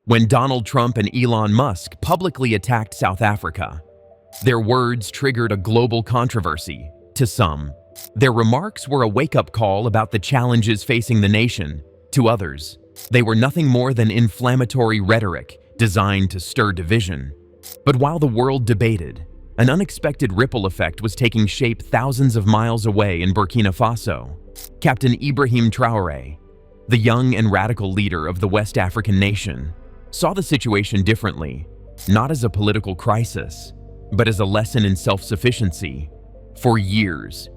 when Donald Trump and Elon Musk publicly attacked South Africa. Their words triggered a global controversy. To some, their remarks were a wake-up call about the challenges facing the nation. To others, they were nothing more than inflammatory rhetoric designed to stir division. But while the world debated, an unexpected ripple effect was taking shape thousands of miles away in Burkina Faso. Captain Ibrahim Traoré, the young and radical leader of the West African nation, saw the situation differently, not as a political crisis, but as a lesson in self-sufficiency. For years,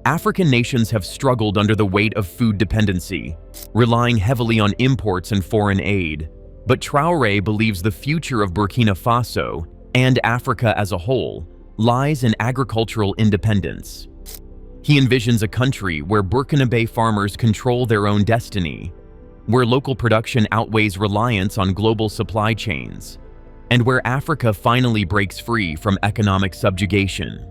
African nations have struggled under the weight of food dependency, relying heavily on imports and foreign aid. But Traoré believes the future of Burkina Faso and Africa as a whole lies in agricultural independence. He envisions a country where Burkinabe farmers control their own destiny, where local production outweighs reliance on global supply chains, and where Africa finally breaks free from economic subjugation.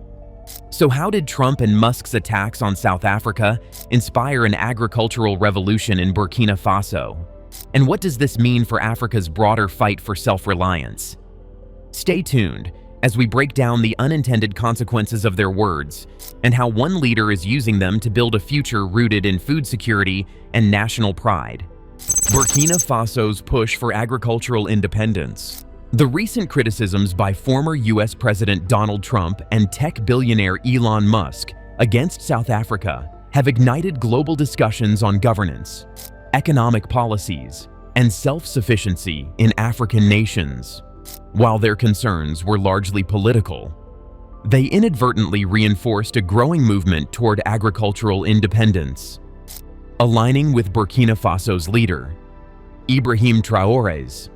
So how did Trump and Musk's attacks on South Africa inspire an agricultural revolution in Burkina Faso? And what does this mean for Africa's broader fight for self-reliance? Stay tuned as we break down the unintended consequences of their words and how one leader is using them to build a future rooted in food security and national pride. Burkina Faso's push for agricultural independence. The recent criticisms by former US President Donald Trump and tech billionaire Elon Musk against South Africa have ignited global discussions on governance, economic policies, and self-sufficiency in African nations. While their concerns were largely political, they inadvertently reinforced a growing movement toward agricultural independence, aligning with Burkina Faso's leader, Ibrahim Traoré's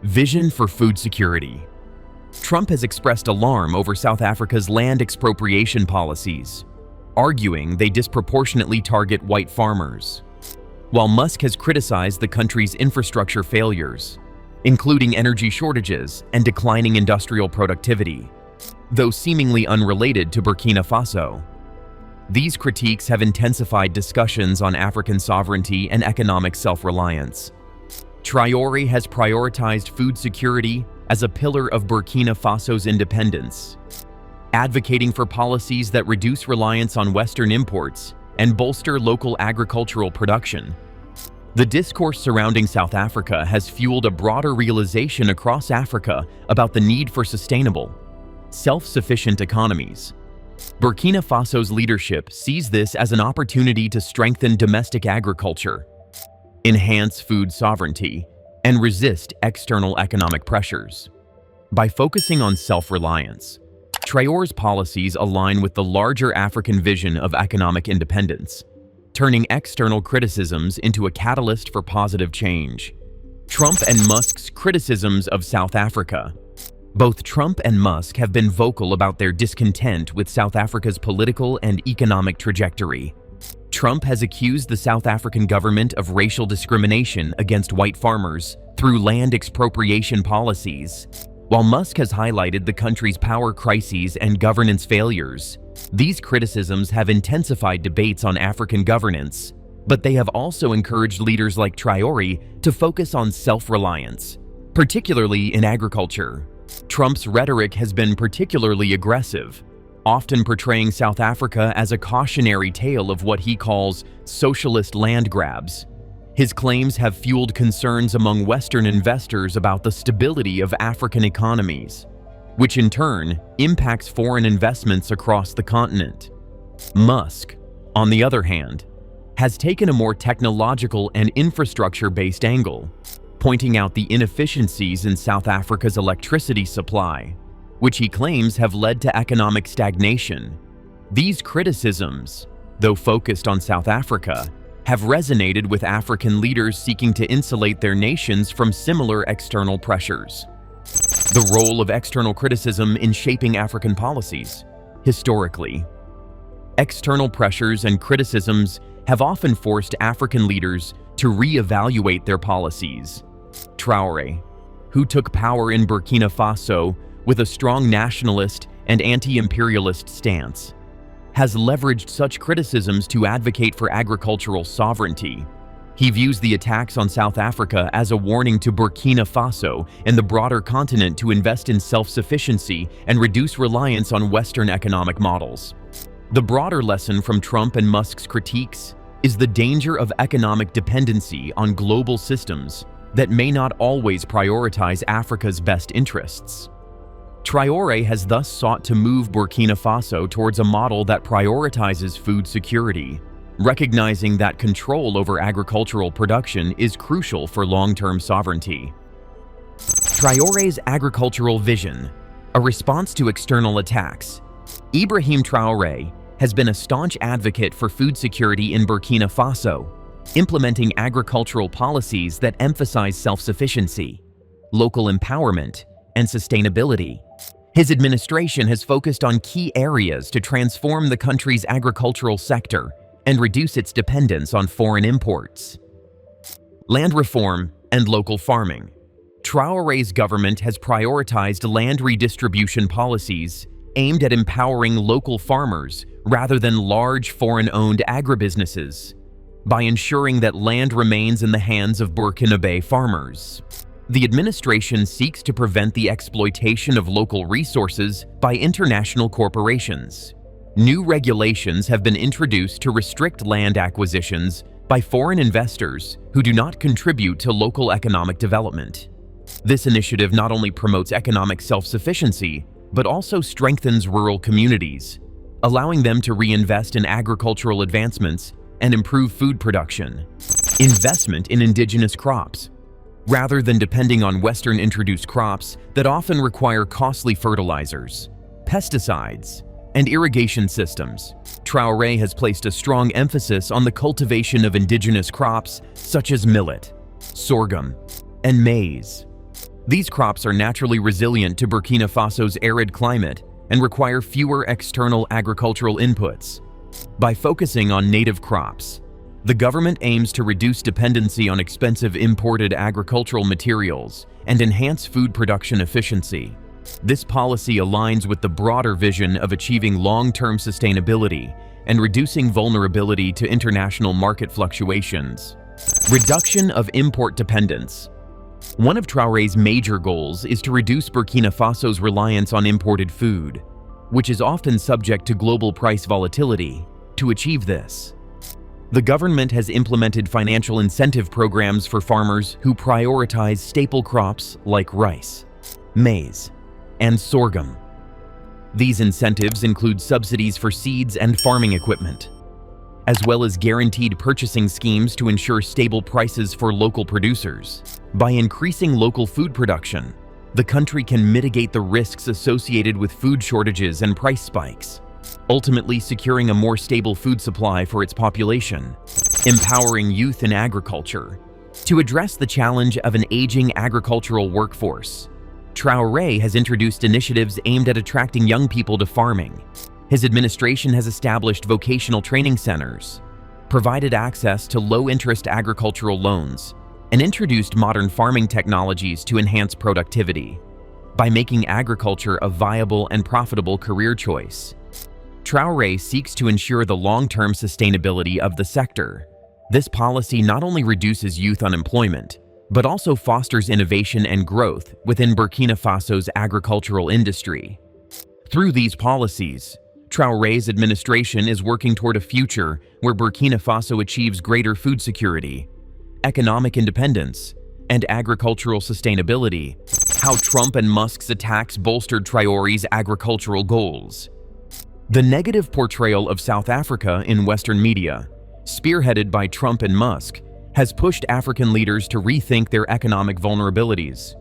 vision for food security. Trump has expressed alarm over South Africa's land expropriation policies, arguing they disproportionately target white farmers, while Musk has criticized the country's infrastructure failures, including energy shortages and declining industrial productivity, though seemingly unrelated to Burkina Faso. These critiques have intensified discussions on African sovereignty and economic self-reliance. Traoré has prioritized food security as a pillar of Burkina Faso's independence, advocating for policies that reduce reliance on Western imports and bolster local agricultural production. The discourse surrounding South Africa has fueled a broader realization across Africa about the need for sustainable, self-sufficient economies. Burkina Faso's leadership sees this as an opportunity to strengthen domestic agriculture, enhance food sovereignty, and resist external economic pressures. By focusing on self-reliance, Traoré's policies align with the larger African vision of economic independence, turning external criticisms into a catalyst for positive change. Trump and Musk's criticisms of South Africa. Both Trump and Musk have been vocal about their discontent with South Africa's political and economic trajectory. Trump has accused the South African government of racial discrimination against white farmers through land expropriation policies, while Musk has highlighted the country's power crises and governance failures. These criticisms have intensified debates on African governance, but they have also encouraged leaders like Traoré to focus on self-reliance, particularly in agriculture. Trump's rhetoric has been particularly aggressive, often portraying South Africa as a cautionary tale of what he calls socialist land grabs. His claims have fueled concerns among Western investors about the stability of African economies, which in turn impacts foreign investments across the continent. Musk, on the other hand, has taken a more technological and infrastructure-based angle, pointing out the inefficiencies in South Africa's electricity supply, which he claims have led to economic stagnation. These criticisms, though focused on South Africa, have resonated with African leaders seeking to insulate their nations from similar external pressures. The role of external criticism in shaping African policies. Historically, external pressures and criticisms have often forced African leaders to re-evaluate their policies. Traoré, who took power in Burkina Faso with a strong nationalist and anti-imperialist stance, has leveraged such criticisms to advocate for agricultural sovereignty. He views the attacks on South Africa as a warning to Burkina Faso and the broader continent to invest in self-sufficiency and reduce reliance on Western economic models. The broader lesson from Trump and Musk's critiques is the danger of economic dependency on global systems that may not always prioritize Africa's best interests. Traoré has thus sought to move Burkina Faso towards a model that prioritizes food security, recognizing that control over agricultural production is crucial for long-term sovereignty. Traoré's agricultural vision, a response to external attacks. Ibrahim Traoré has been a staunch advocate for food security in Burkina Faso, implementing agricultural policies that emphasize self-sufficiency, local empowerment, and sustainability. His administration has focused on key areas to transform the country's agricultural sector and reduce its dependence on foreign imports. Land reform and local farming. Traoré's government has prioritized land redistribution policies aimed at empowering local farmers rather than large foreign-owned agribusinesses, by ensuring that land remains in the hands of Burkinabe farmers. The administration seeks to prevent the exploitation of local resources by international corporations. New regulations have been introduced to restrict land acquisitions by foreign investors who do not contribute to local economic development. This initiative not only promotes economic self-sufficiency, but also strengthens rural communities, allowing them to reinvest in agricultural advancements and improve food production. Investment in indigenous crops. Rather than depending on Western-introduced crops that often require costly fertilizers, pesticides, and irrigation systems, Traoré has placed a strong emphasis on the cultivation of indigenous crops such as millet, sorghum, and maize. These crops are naturally resilient to Burkina Faso's arid climate and require fewer external agricultural inputs. By focusing on native crops, the government aims to reduce dependency on expensive imported agricultural materials and enhance food production efficiency. This policy aligns with the broader vision of achieving long-term sustainability and reducing vulnerability to international market fluctuations. Reduction of import dependence. One of Traoré's major goals is to reduce Burkina Faso's reliance on imported food, which is often subject to global price volatility. To achieve this, the government has implemented financial incentive programs for farmers who prioritize staple crops like rice, maize, and sorghum. These incentives include subsidies for seeds and farming equipment, as well as guaranteed purchasing schemes to ensure stable prices for local producers. By increasing local food production, the country can mitigate the risks associated with food shortages and price spikes, ultimately securing a more stable food supply for its population. Empowering youth in agriculture. To address the challenge of an aging agricultural workforce, Traoré has introduced initiatives aimed at attracting young people to farming. His administration has established vocational training centers, provided access to low-interest agricultural loans, and introduced modern farming technologies to enhance productivity. By making agriculture a viable and profitable career choice, Traoré seeks to ensure the long-term sustainability of the sector. This policy not only reduces youth unemployment, but also fosters innovation and growth within Burkina Faso's agricultural industry. Through these policies, Traoré's administration is working toward a future where Burkina Faso achieves greater food security, economic independence, and agricultural sustainability. How Trump and Musk's attacks bolstered Traoré's agricultural goals. The negative portrayal of South Africa in Western media, spearheaded by Trump and Musk, has pushed African leaders to rethink their economic vulnerabilities.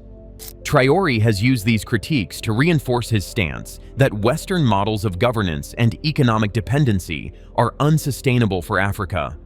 Traoré has used these critiques to reinforce his stance that Western models of governance and economic dependency are unsustainable for Africa.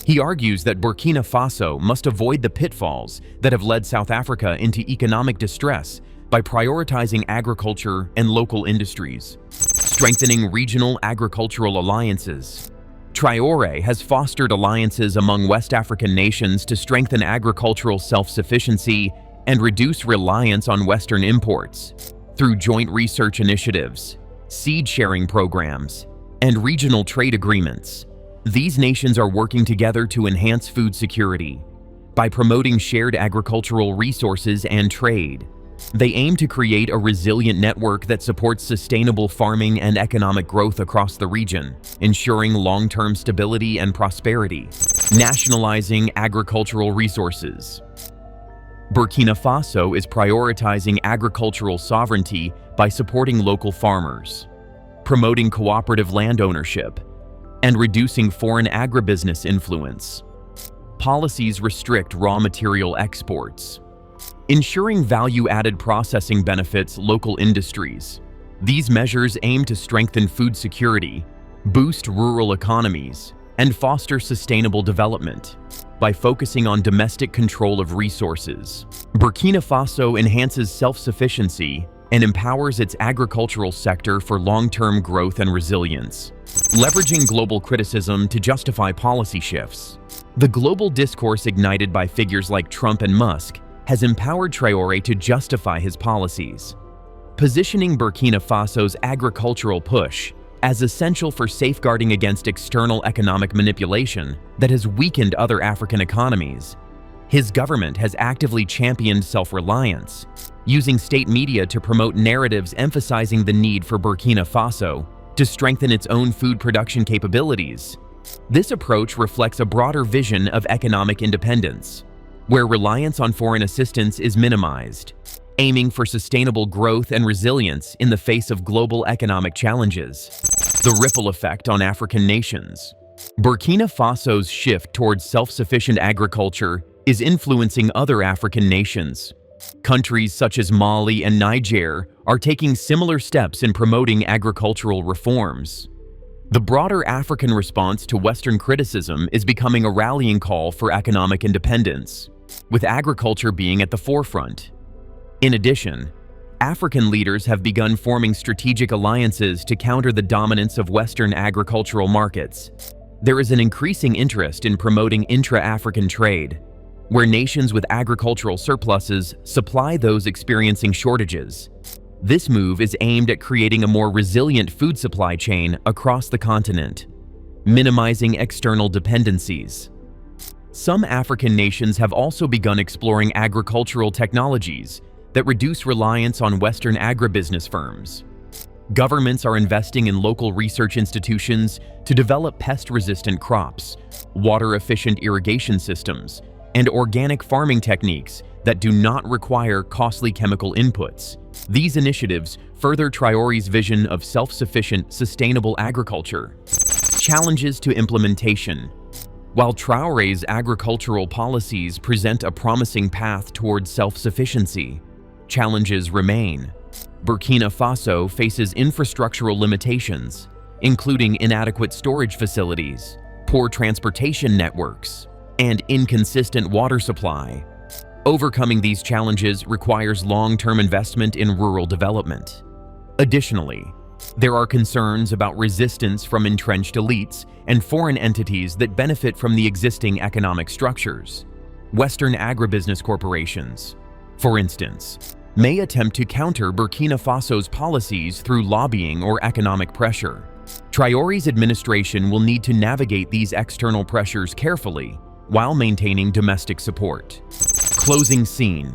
He argues that Burkina Faso must avoid the pitfalls that have led South Africa into economic distress by prioritizing agriculture and local industries. Strengthening regional agricultural alliances. Traoré has fostered alliances among West African nations to strengthen agricultural self-sufficiency and reduce reliance on Western imports. Through joint research initiatives, seed-sharing programs, and regional trade agreements, these nations are working together to enhance food security, By promoting shared agricultural resources and trade, they aim to create a resilient network that supports sustainable farming and economic growth across the region, ensuring long-term stability and prosperity. Nationalizing agricultural resources. Burkina Faso is prioritizing agricultural sovereignty by supporting local farmers, promoting cooperative land ownership, and reducing foreign agribusiness influence. Policies restrict raw material exports, ensuring value-added processing benefits local industries. These measures aim to strengthen food security, boost rural economies, and foster sustainable development. By focusing on domestic control of resources, Burkina Faso enhances self-sufficiency and empowers its agricultural sector for long-term growth and resilience. Leveraging global criticism to justify policy shifts. The global discourse ignited by figures like Trump and Musk has empowered Traoré to justify his policies, positioning Burkina Faso's agricultural push as essential for safeguarding against external economic manipulation that has weakened other African economies. His government has actively championed self-reliance, using state media to promote narratives emphasizing the need for Burkina Faso to strengthen its own food production capabilities. This approach reflects a broader vision of economic independence, where reliance on foreign assistance is minimized, aiming for sustainable growth and resilience in the face of global economic challenges. The ripple effect on African nations. Burkina Faso's shift towards self-sufficient agriculture is influencing other African nations. Countries such as Mali and Niger are taking similar steps in promoting agricultural reforms. The broader African response to Western criticism is becoming a rallying call for economic independence, with agriculture being at the forefront. In addition, African leaders have begun forming strategic alliances to counter the dominance of Western agricultural markets. There is an increasing interest in promoting intra-African trade, where nations with agricultural surpluses supply those experiencing shortages. This move is aimed at creating a more resilient food supply chain across the continent, minimizing external dependencies. Some African nations have also begun exploring agricultural technologies that reduce reliance on Western agribusiness firms. Governments are investing in local research institutions to develop pest-resistant crops, water-efficient irrigation systems, and organic farming techniques that do not require costly chemical inputs. These initiatives further Traoré's vision of self-sufficient, sustainable agriculture. Challenges to implementation. While Traoré's agricultural policies present a promising path towards self-sufficiency, challenges remain. Burkina Faso faces infrastructural limitations, including inadequate storage facilities, poor transportation networks, and inconsistent water supply. Overcoming these challenges requires long-term investment in rural development. Additionally, there are concerns about resistance from entrenched elites and foreign entities that benefit from the existing economic structures. Western agribusiness corporations, for instance, may attempt to counter Burkina Faso's policies through lobbying or economic pressure. Traoré's administration will need to navigate these external pressures carefully while maintaining domestic support. Closing scene.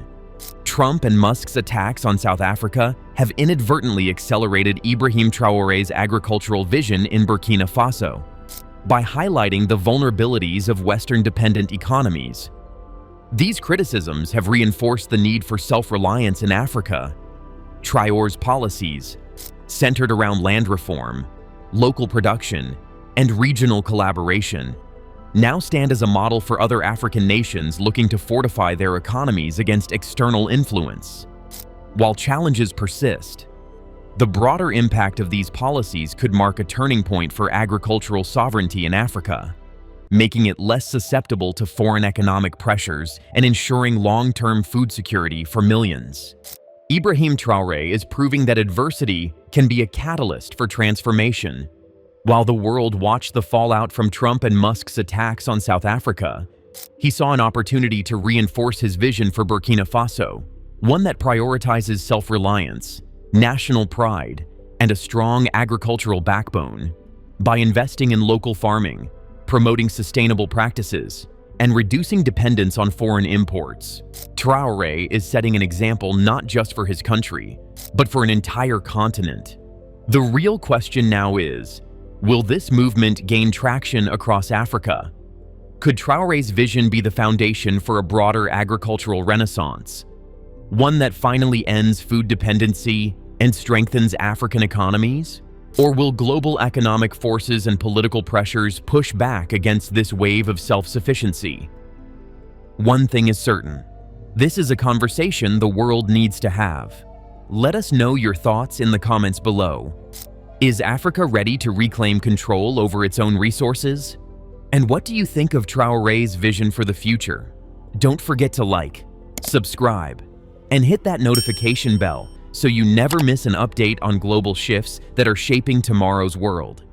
Trump and Musk's attacks on South Africa have inadvertently accelerated Ibrahim Traoré's agricultural vision in Burkina Faso. By highlighting the vulnerabilities of Western-dependent economies, these criticisms have reinforced the need for self-reliance in Africa. Traoré's policies, centered around land reform, local production, and regional collaboration, now stand as a model for other African nations looking to fortify their economies against external influence. While challenges persist, the broader impact of these policies could mark a turning point for agricultural sovereignty in Africa, making it less susceptible to foreign economic pressures and ensuring long-term food security for millions. Ibrahim Traoré is proving that adversity can be a catalyst for transformation. While the world watched the fallout from Trump and Musk's attacks on South Africa, he saw an opportunity to reinforce his vision for Burkina Faso, one that prioritizes self-reliance, national pride, and a strong agricultural backbone. By investing in local farming, promoting sustainable practices, and reducing dependence on foreign imports. Traoré is setting an example not just for his country, but for an entire continent. The real question now is, will this movement gain traction across Africa? Could Traoré's vision be the foundation for a broader agricultural renaissance? One that finally ends food dependency and strengthens African economies? Or will global economic forces and political pressures push back against this wave of self-sufficiency? One thing is certain. This is a conversation the world needs to have. Let us know your thoughts in the comments below. Is Africa ready to reclaim control over its own resources? And what do you think of Traoré's vision for the future? Don't forget to like, subscribe, and hit that notification bell so you never miss an update on global shifts that are shaping tomorrow's world.